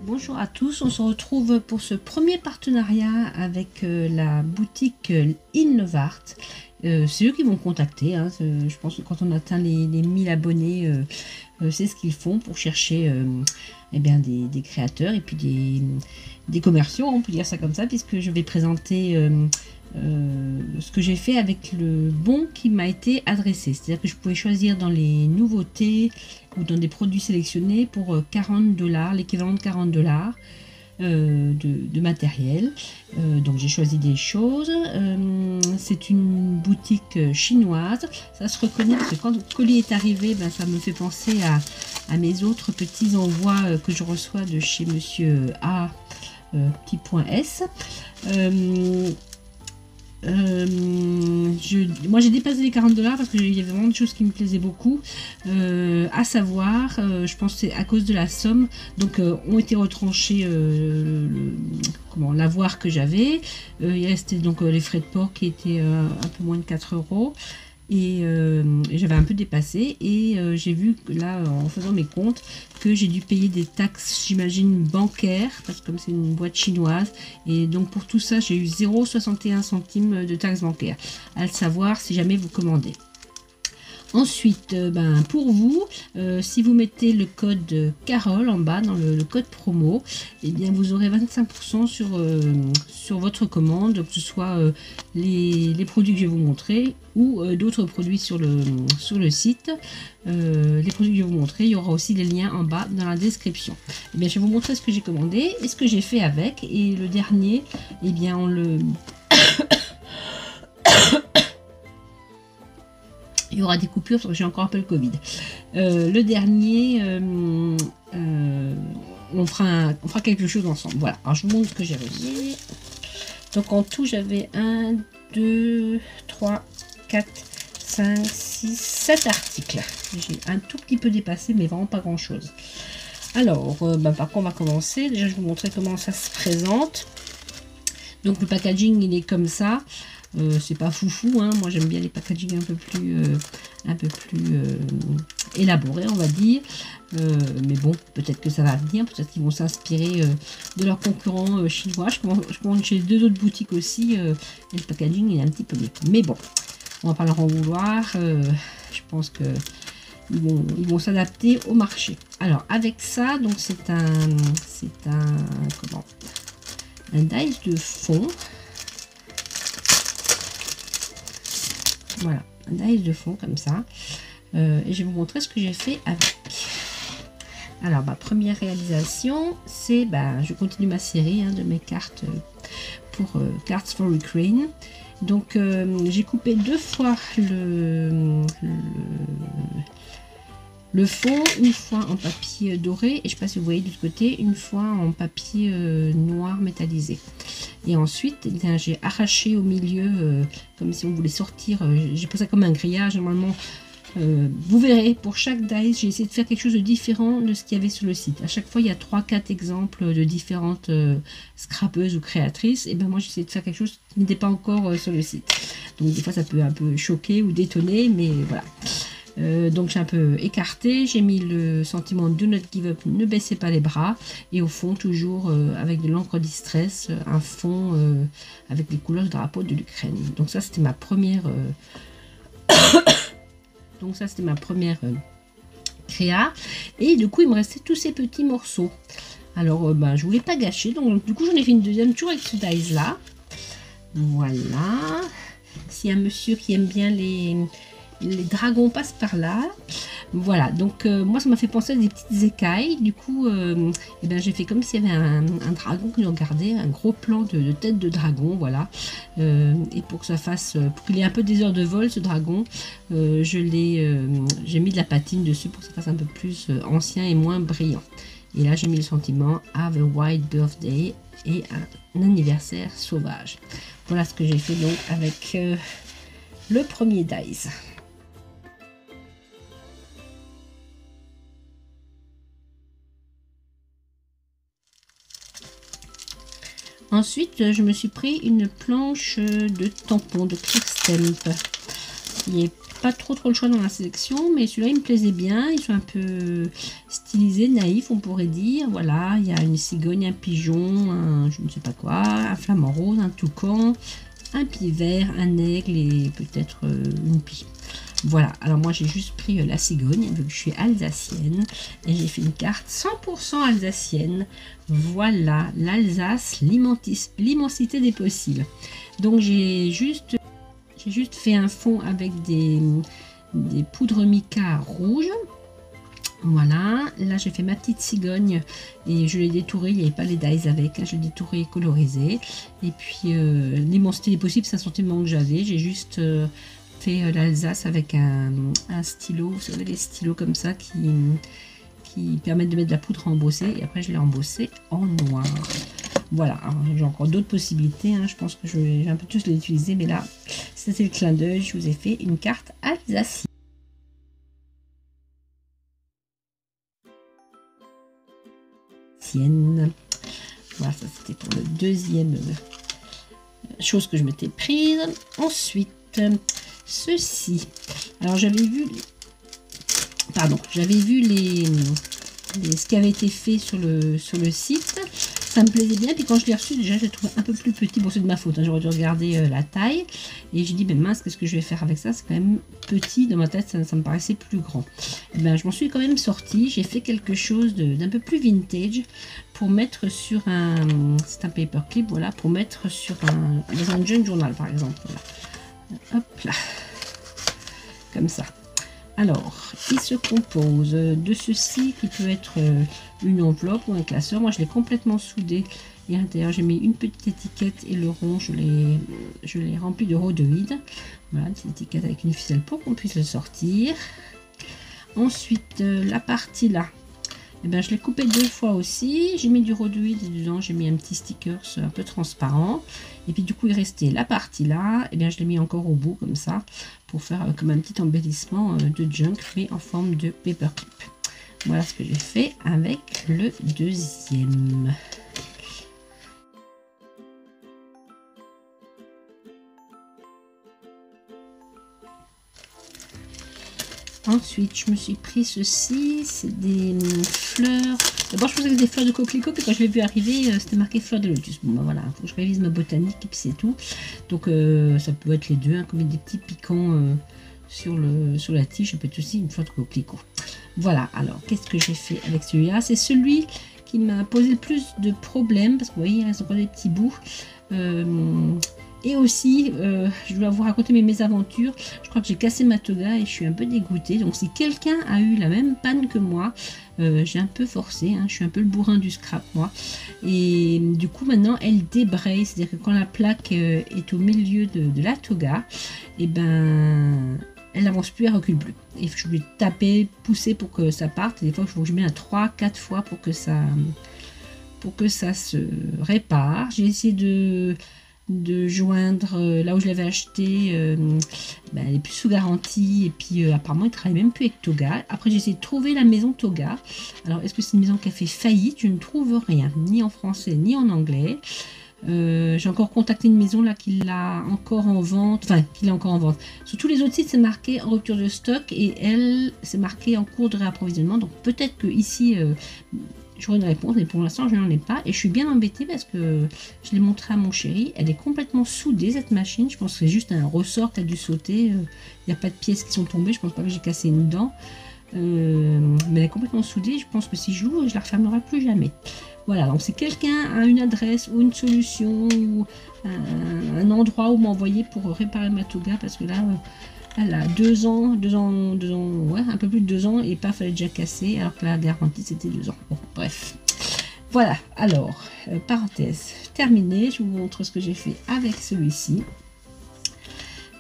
Bonjour à tous, on se retrouve pour ce premier partenariat avec la boutique Innovart. C'est eux qui m'ont contacté, hein. Je pense que quand on atteint les 1000 abonnés, c'est ce qu'ils font pour chercher eh bien, des créateurs et puis des commerciaux, on peut dire ça comme ça, puisque je vais présenter ce que j'ai fait avec le bon qui m'a été adressé. C'est-à-dire que je pouvais choisir dans les nouveautés ou dans des produits sélectionnés pour 40$, l'équivalent de 40$ de matériel. Donc j'ai choisi des choses. C'est une boutique chinoise. Ça se reconnaît parce que quand le colis est arrivé, ben, ça me fait penser à mes autres petits envois que je reçois de chez Monsieur A. Petit point S. Moi j'ai dépassé les 40$ parce qu'il y avait vraiment des choses qui me plaisaient beaucoup, à savoir, je pense que c'est à cause de la somme, donc ont été retranchés l'avoir que j'avais, il restait donc les frais de port qui étaient un peu moins de 4€. Et j'avais un peu dépassé et j'ai vu que là en faisant mes comptes que j'ai dû payer des taxes, j'imagine bancaires, parce que comme c'est une boîte chinoise, et donc pour tout ça j'ai eu 0,61 centimes de taxes bancaires, à le savoir si jamais vous commandez. Ensuite, pour vous, si vous mettez le code Carole en bas dans le code promo, eh bien vous aurez 25% sur votre commande, que ce soit les produits que je vais vous montrer ou d'autres produits sur le site. Les produits que je vais vous montrer, il y aura aussi les liens en bas dans la description. Eh bien, je vais vous montrer ce que j'ai commandé et ce que j'ai fait avec. Et le dernier, eh bien, on le... Il y aura des coupures parce que j'ai encore un peu le Covid. Le dernier, on fera quelque chose ensemble. Voilà, alors je vous montre ce que j'ai reçu. Donc en tout, j'avais 1, 2, 3, 4, 5, 6, 7 articles. J'ai un tout petit peu dépassé, mais vraiment pas grand chose. Alors, par quoi on va commencer? Déjà, je vais vous montrer comment ça se présente. Donc le packaging, il est comme ça. C'est pas foufou, hein. Moi j'aime bien les packaging un peu plus élaborés, on va dire, mais bon, peut-être que ça va venir, peut-être qu'ils vont s'inspirer de leurs concurrents chinois. Je commande chez 2 autres boutiques aussi, et le packaging il est un petit peu mieux, mais bon, on va pas leur en vouloir. Je pense que ils vont s'adapter au marché. Alors avec ça, donc c'est un dice de fond. Voilà, un dice de fond comme ça. Et je vais vous montrer ce que j'ai fait avec. Alors, première réalisation, c'est, je continue ma série de mes cartes pour Cards for Ukraine. Donc, j'ai coupé 2 fois le fond, une fois en papier doré, et je ne sais pas si vous voyez de l'autre côté, une fois en papier noir métallisé. Et ensuite, j'ai arraché au milieu, comme si on voulait sortir, j'ai pris ça comme un grillage normalement. Vous verrez, pour chaque dice, j'ai essayé de faire quelque chose de différent de ce qu'il y avait sur le site. À chaque fois, il y a 3-4 exemples de différentes scrapeuses ou créatrices. Et moi, j'ai essayé de faire quelque chose qui n'était pas encore sur le site. Donc, des fois, ça peut un peu choquer ou détonner, mais voilà. Donc j'ai un peu écarté, j'ai mis le sentiment Do Not Give Up, ne baissez pas les bras, et au fond toujours avec de l'encre distress, un fond avec les couleurs du drapeau de l'Ukraine. Donc ça c'était ma première créa, et du coup il me restait tous ces petits morceaux. Alors je voulais pas gâcher, donc du coup j'en ai fait une deuxième toujours avec ce dice là. Voilà, s'il y a un monsieur qui aime bien les dragons passent par là. Voilà, donc moi ça m'a fait penser à des petites écailles. Du coup, j'ai fait comme s'il y avait un dragon qui nous regardait, un gros plan de tête de dragon, voilà. Et pour que ça fasse, pour qu'il ait un peu des heures de vol, ce dragon, j'ai mis de la patine dessus pour que ça fasse un peu plus ancien et moins brillant. Et là, j'ai mis le sentiment Have a White Birthday et un anniversaire sauvage. Voilà ce que j'ai fait donc avec le premier dice. Ensuite, je me suis pris une planche de tampon de Clear Stamp qui est pas trop le choix dans la sélection, mais celui-là il me plaisait bien. Ils sont un peu stylisés, naïfs on pourrait dire. Voilà, il y a une cigogne, un pigeon, un je ne sais pas quoi, un flamant rose, un toucan, un pied vert, un aigle et peut-être une pie. Voilà, alors moi j'ai juste pris la cigogne vu que je suis alsacienne et j'ai fait une carte 100% alsacienne. Voilà, l'Alsace, l'immensité des possibles. Donc j'ai juste fait un fond avec des poudres mica rouges. Voilà, là j'ai fait ma petite cigogne et je l'ai détourée, il n'y avait pas les dies avec, hein, je l'ai détourée et colorisée. Et puis l'immensité des possibles, c'est un sentiment que j'avais, j'ai juste fait l'Alsace avec un stylo, vous savez les stylos comme ça qui permettent de mettre de la poudre embossée et après je l'ai embossée en noir. Voilà, j'ai encore d'autres possibilités, hein, je pense que je vais un peu tous les utiliser, mais là c'était le clin d'œil, je vous ai fait une carte alsacienne. Voilà, ça c'était pour le deuxième chose que je m'étais prise. Ensuite, ceci. Alors j'avais vu ce qui avait été fait sur le site. Ça me plaisait bien, puis quand je l'ai reçu, déjà je l'ai trouvé un peu plus petit. Bon, c'est de ma faute, hein, j'aurais dû regarder la taille. Et j'ai dit, mais mince, qu'est-ce que je vais faire avec ça? C'est quand même petit, dans ma tête, ça me paraissait plus grand. Et ben, je m'en suis quand même sortie. J'ai fait quelque chose d'un peu plus vintage pour mettre sur un... C'est un paperclip, voilà, pour mettre sur dans un junk journal, par exemple. Voilà. Hop là. Comme ça. Alors, il se compose de ceci qui peut être une enveloppe ou un classeur. Moi, je l'ai complètement soudé et à l'intérieur, j'ai mis une petite étiquette et le rond, je l'ai rempli de rhodoïde. Voilà, une petite étiquette avec une ficelle pour qu'on puisse le sortir. Ensuite, la partie là, eh ben, je l'ai coupé 2 fois aussi. J'ai mis du rhodoïde et dedans, j'ai mis un petit sticker un peu transparent. Et puis du coup, il restait la partie là. Et bien, je l'ai mis encore au bout comme ça pour faire comme un petit embellissement de junk mais en forme de paperclip. Voilà ce que j'ai fait avec le deuxième. Ensuite, je me suis pris ceci, c'est des fleurs. D'abord, je pensais que c'était des fleurs de coquelicot, puis quand je l'ai vu arriver, c'était marqué fleurs de lotus. Bon, ben voilà, il faut que je révise ma botanique, et puis c'est tout. Donc, ça peut être les deux, hein, comme des petits piquants sur la tige, ça peut être aussi une fleur de coquelicot. Voilà, alors, qu'est-ce que j'ai fait avec celui-là? C'est celui qui m'a posé le plus de problèmes, parce que vous voyez, il reste encore des petits bouts. Et aussi, je dois vous raconter mes mésaventures. Je crois que j'ai cassé ma toga et je suis un peu dégoûtée. Donc si quelqu'un a eu la même panne que moi, j'ai un peu forcé. Hein, je suis un peu le bourrin du scrap, moi. Et du coup, maintenant, elle débraye. C'est-à-dire que quand la plaque est au milieu de la toga, et ben... elle n'avance plus, elle recule plus. Et je vais taper, pousser pour que ça parte. Et des fois, il faut que je mette à 3-4 fois pour que ça se répare. J'ai essayé de joindre là où je l'avais acheté, elle est plus sous garantie et puis apparemment il travaille même plus avec Toga. Après j'ai essayé de trouver la maison Toga. Alors est-ce que c'est une maison qui a fait faillite? Je ne trouve rien, ni en français ni en anglais. J'ai encore contacté une maison là qui l'a encore en vente, sur tous les autres sites c'est marqué en rupture de stock et elle c'est marqué en cours de réapprovisionnement, donc peut-être que ici j'aurai une réponse, mais pour l'instant je n'en ai pas et je suis bien embêtée parce que je l'ai montré à mon chéri, elle est complètement soudée cette machine. Je pense que c'est juste un ressort qui a dû sauter, il n'y a pas de pièces qui sont tombées, je pense pas que j'ai cassé une dent, mais elle est complètement soudée. Je pense que si je l'ouvre je la refermerai plus jamais. Voilà, donc si quelqu'un a une adresse ou une solution ou un endroit où m'envoyer pour réparer ma toga, parce que là elle a 2 ans, ouais, un peu plus de 2 ans, et paf, elle est déjà cassée, alors que la garantie c'était 2 ans. Bon, bref. Voilà, alors, parenthèse terminée, je vous montre ce que j'ai fait avec celui-ci.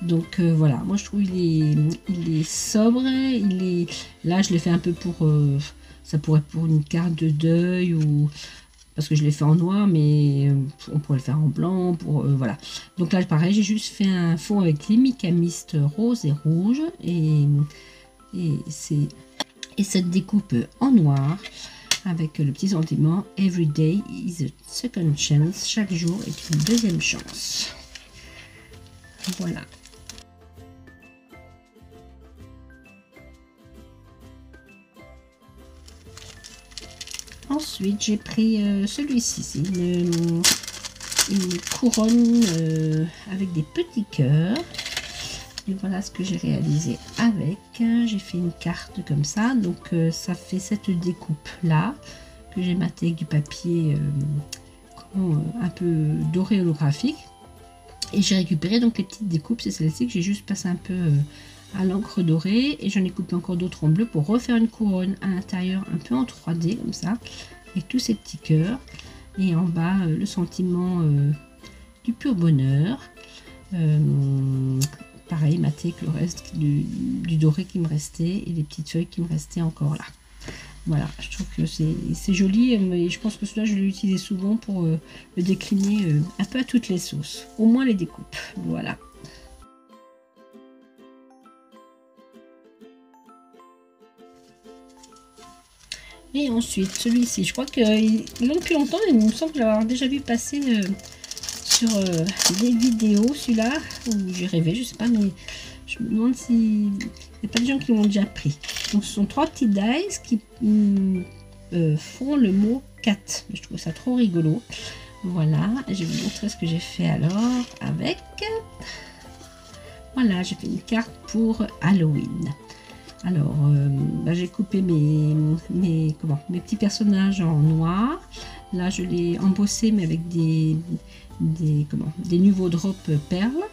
Donc voilà, moi je trouve il est sobre, là je l'ai fait un peu pour, ça pourrait être pour une carte de deuil ou... parce que je l'ai fait en noir, mais on pourrait le faire en blanc, voilà. Donc là, pareil, j'ai juste fait un fond avec les mica mist rose et rouge, et cette découpe en noir, avec le petit sentiment « Every day is a second chance », chaque jour est une deuxième chance. Voilà. Ensuite, j'ai pris celui-ci, c'est une couronne avec des petits cœurs. Et voilà ce que j'ai réalisé avec. J'ai fait une carte comme ça, donc ça fait cette découpe là que j'ai maté avec du papier un peu doré holographique. Et j'ai récupéré donc les petites découpes, c'est celle-ci que j'ai juste passé un peu à l'encre dorée, et j'en ai coupé encore d'autres en bleu pour refaire une couronne à l'intérieur un peu en 3D comme ça, avec tous ces petits cœurs, et en bas le sentiment du pur bonheur. Pareil, maté avec le reste du doré qui me restait et les petites feuilles qui me restaient encore là. Voilà, je trouve que c'est joli, mais je pense que celui-là je l'ai utilisé souvent pour le décliner un peu à toutes les sauces, au moins les découpes. Voilà. Et ensuite celui-ci, je crois qu'il est long depuis longtemps, il me semble que l'avoir déjà vu passer sur des vidéos, celui-là, où j'ai rêvé, je sais pas, mais je me demande s'il n'y a pas de gens qui l'ont déjà pris. Donc ce sont 3 petits dice qui font le mot 4. Je trouve ça trop rigolo. Voilà, je vais vous montrer ce que j'ai fait alors avec. Voilà, j'ai fait une carte pour Halloween. Alors, j'ai coupé mes petits personnages en noir. Là, je l'ai embossé, mais avec des nouveaux drops perles.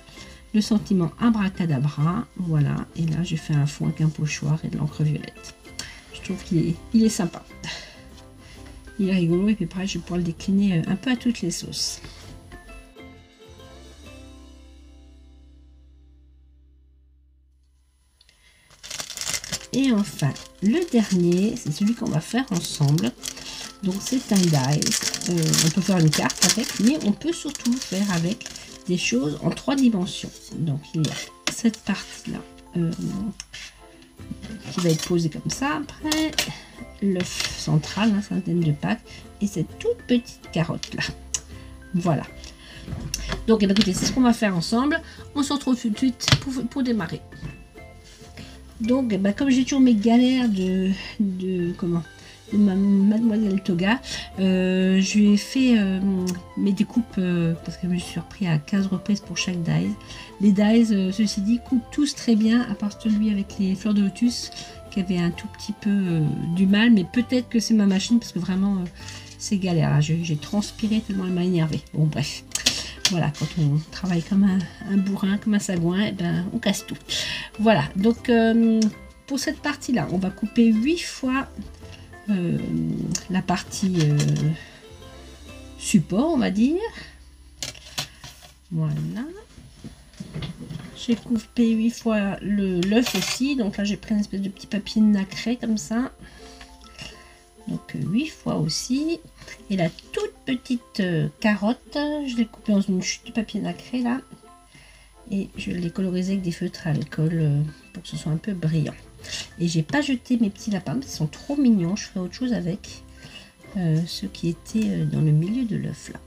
Le sentiment abracadabra, voilà. Et là, j'ai fait un fond avec un pochoir et de l'encre violette. Je trouve qu'il est sympa. Il est rigolo, et puis pareil, je vais pouvoir le décliner un peu à toutes les sauces. Et enfin, le dernier, c'est celui qu'on va faire ensemble. Donc c'est un dice. On peut faire une carte avec, mais on peut surtout faire avec des choses en 3 dimensions. Donc il y a cette partie-là qui va être posée comme ça. Après, l'œuf central, un synthème de Pâques, et cette toute petite carotte-là. Voilà. Donc écoutez, c'est ce qu'on va faire ensemble. On se retrouve tout de suite pour démarrer. Donc, comme j'ai toujours mes galères de Mademoiselle Toga, je lui ai fait mes découpes parce que je me suis surpris à 15 reprises pour chaque dies. Les dies, ceci dit, coupent tous très bien, à part celui avec les fleurs de lotus qui avait un tout petit peu du mal, mais peut-être que c'est ma machine parce que vraiment c'est galère. J'ai transpiré tellement elle m'a énervé. Bon, bref. Voilà, quand on travaille comme un bourrin, comme un sagouin, on casse tout. Voilà, donc pour cette partie-là, on va couper 8 fois la partie support, on va dire. Voilà. J'ai coupé 8 fois l'œuf aussi, donc là j'ai pris une espèce de petit papier nacré comme ça. Donc 8 fois aussi. Et la toute petite carotte, je l'ai coupée dans une chute de papier nacré là. Et je l'ai colorisée avec des feutres à alcool pour que ce soit un peu brillant. Et j'ai pas jeté mes petits lapins, ils sont trop mignons. Je ferai autre chose avec ceux qui étaient dans le milieu de l'œuf là.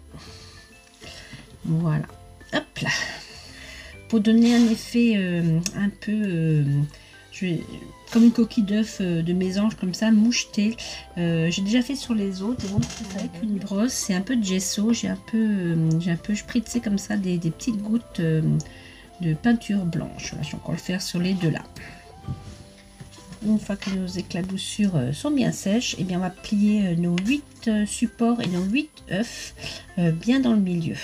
Voilà. Hop là. Pour donner un effet un peu... comme une coquille d'œuf de mésange comme ça, moucheté. J'ai déjà fait sur les autres. Et bon, avec une brosse, c'est un peu de gesso. J'ai un peu spritzé comme ça des petites gouttes de peinture blanche. Voilà, je vais encore le faire sur les deux là. Une fois que nos éclaboussures sont bien sèches, et bien on va plier nos 8 supports et nos 8 œufs bien dans le milieu.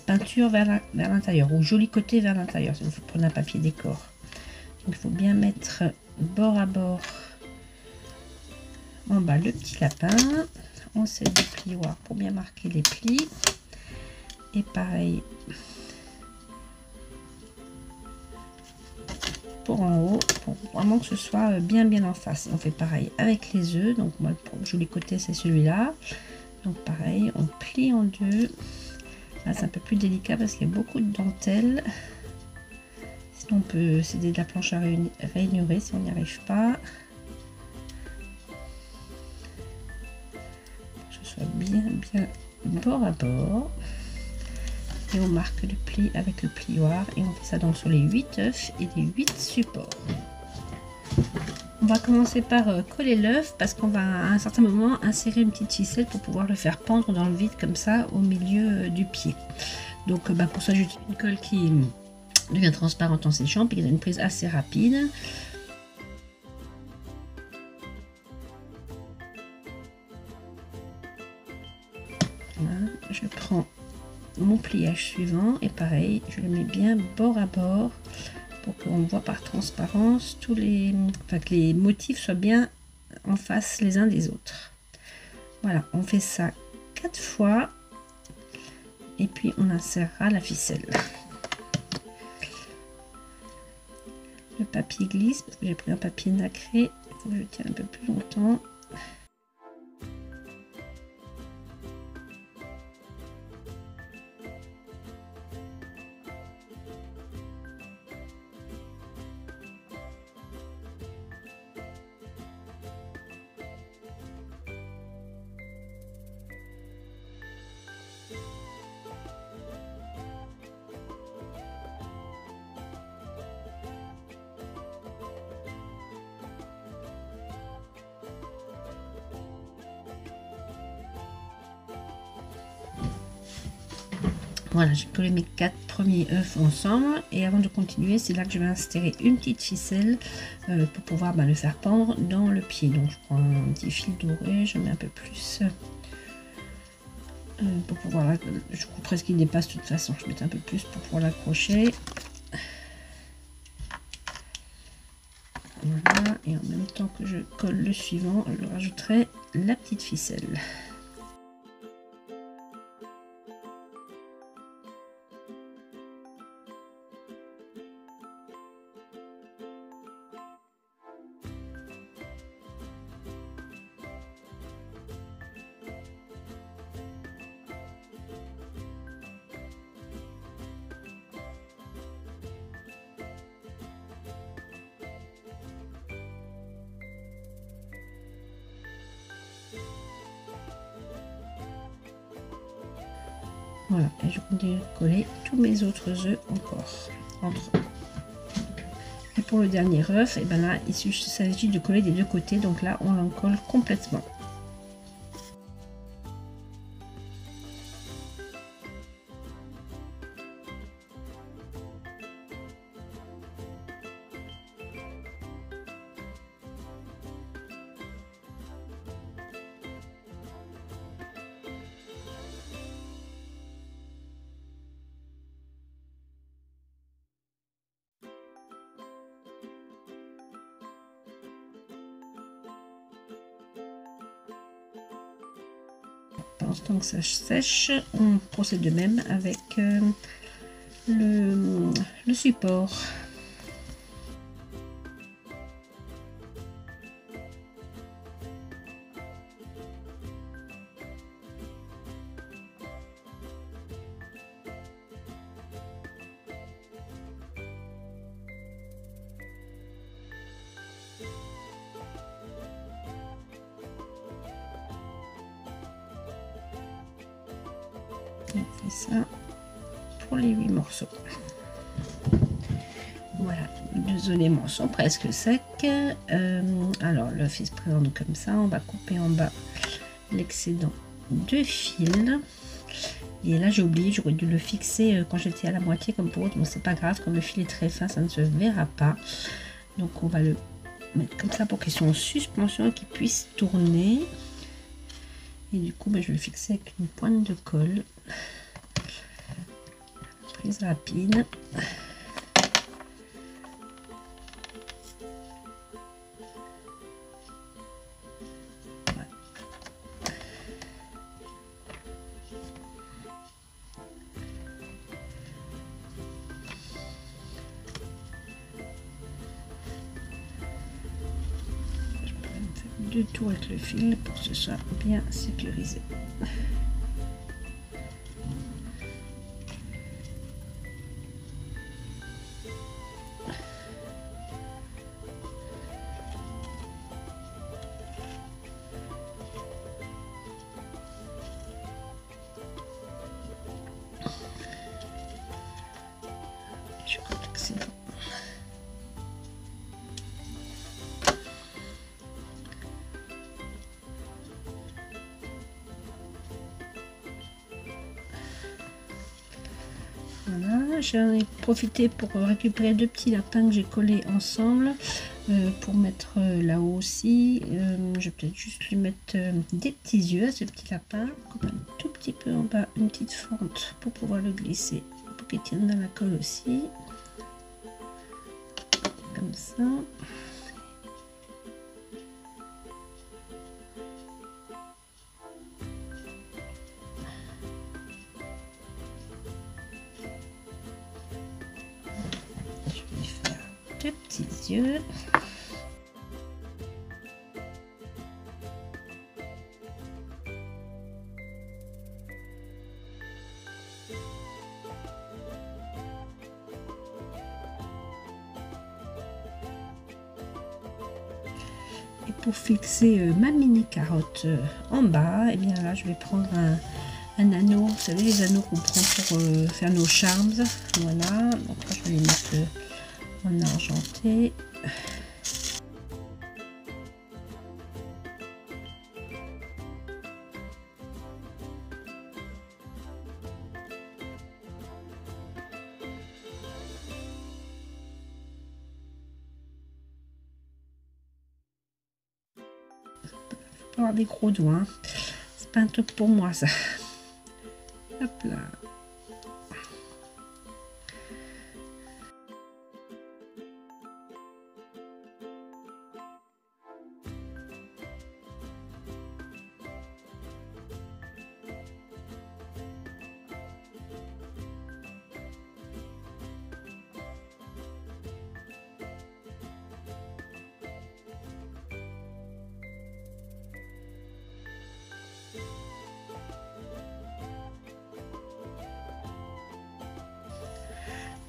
Peinture vers l'intérieur, ou joli côté vers l'intérieur, si vous prenez un papier décor. Donc, il faut bien mettre bord à bord en bas le petit lapin. On sait du plioir pour bien marquer les plis. Et pareil pour en haut, pour vraiment que ce soit bien en face. On fait pareil avec les œufs. Donc moi le joli côté c'est celui-là. Donc pareil, on plie en deux. Là c'est un peu plus délicat parce qu'il y a beaucoup de dentelle. Sinon on peut céder de la planche à rainurer si on n'y arrive pas. Que ce soit bien bord à bord. Et on marque le pli avec le plioir et on fait ça donc sur les 8 œufs et les 8 supports. On va commencer par coller l'œuf parce qu'on va à un certain moment insérer une petite ficelle pour pouvoir le faire pendre dans le vide comme ça au milieu du pied. Donc pour ça j'utilise une colle qui devient transparente en séchant puis qui a une prise assez rapide. Voilà, je prends mon pliage suivant et pareil je le mets bien bord à bord pour qu'on voit par transparence tous les, que les motifs soient bien en face les uns des autres. Voilà, on fait ça 4 fois et puis on insérera la ficelle. Le papier glisse parce que j'ai pris un papier nacré, il faut que je tienne un peu plus longtemps. Voilà, j'ai collé mes 4 premiers œufs ensemble et avant de continuer, c'est là que je vais insérer une petite ficelle pour pouvoir le faire pendre dans le pied. Donc je prends un petit fil doré, je mets un peu plus pour pouvoir, je couperai ce qui dépasse de toute façon, je mets un peu plus pour pouvoir l'accrocher. Voilà, et en même temps que je colle le suivant, je rajouterai la petite ficelle. Voilà, et je continue de coller tous mes autres œufs encore entre eux. Et pour le dernier œuf, et là, il s'agit de coller des deux côtés, donc là, on l'en colle complètement. Pendant ce temps que ça sèche, on procède de même avec le support. On fait ça pour les 8 morceaux. Voilà, désolé, morceaux sont presque secs. Alors le fil se présente comme ça. On va couper en bas l'excédent de fil. Et là j'ai oublié, j'aurais dû le fixer quand j'étais à la moitié comme pour autre. Bon, c'est pas grave, comme le fil est très fin, ça ne se verra pas. Donc on va le mettre comme ça pour qu'il soit en suspension et qu'il puisse tourner. Et du coup, je vais le fixer avec une pointe de colle. Prise rapide. Voilà. Je peux même faire 2 tours avec le fil pour que ce soit bien sécurisé. Je crois que c'est bon. Voilà, j'en ai profité pour récupérer 2 petits lapins que j'ai collés ensemble pour mettre là-haut aussi. Je vais peut-être juste lui mettre des petits yeux à ce petit lapin, comme un tout petit peu en bas, une petite fente pour pouvoir le glisser, pour qu'il tienne dans la colle aussi. Comme ça. Deux petits yeux. Et pour fixer ma mini carotte en bas, et bien là je vais prendre un anneau, vous savez les anneaux qu'on prend pour faire nos charms. Voilà, donc là, je vais les mettre en argenté. Faut pas avoir des gros doigts, hein. C'est pas un truc pour moi ça. Hop là.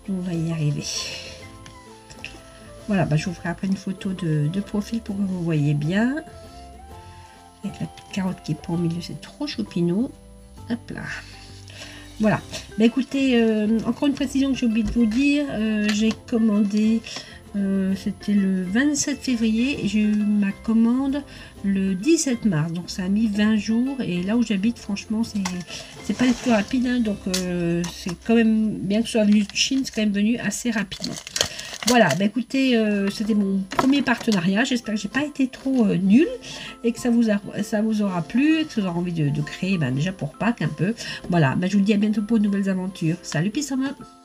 On va y arriver. Voilà, bah, je vous ferai après une photo de profil pour que vous voyez bien. Avec la petite carotte qui est pas au milieu, c'est trop choupinou. Hop là. Voilà. Bah, écoutez, encore une précision que j'ai oublié de vous dire. J'ai commandé, c'était le 27 février et j'ai eu ma commande le 17 mars. Donc ça a mis 20 jours. Et là où j'habite, franchement, c'est pas les plus rapides. Hein, donc c'est quand même, bien que ce soit venu de Chine, c'est quand même venu assez rapidement. Voilà, bah écoutez, c'était mon premier partenariat. J'espère que j'ai pas été trop nulle et que ça vous aura plu et que vous aurez envie de créer, déjà pour Pâques un peu. Voilà, bah je vous dis à bientôt pour de nouvelles aventures. Salut, peace out.